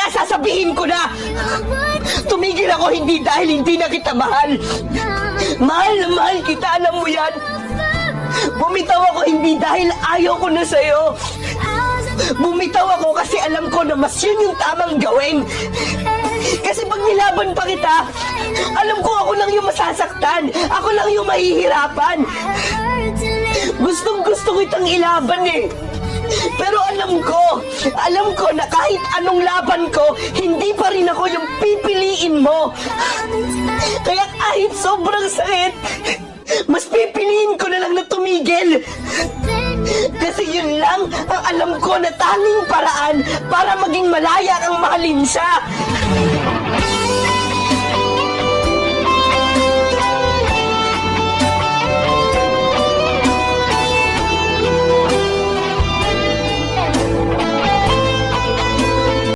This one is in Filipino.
na, sasabihin ko na! Tumigil ako hindi dahil hindi na kita mahal. Mahal na mahal kita, alam mo yan. Bumitaw ako hindi dahil ayaw ko na sa'yo. Bumitaw ako kasi alam ko na mas yun yung tamang gawin. Kasi pag nilaban pa kita, alam ko ako lang yung masasaktan. Ako lang yung mahihirapan. Gustong gusto kitang ilaban eh. Pero alam ko na kahit anong laban ko, hindi pa rin ako yung pipiliin mo. Kaya kahit sobrang sakit, mas pipiliin ko na lang na tumigil. Kasi yun lang ang alam ko na tanging paraan para maging malaya kang mahalin siya.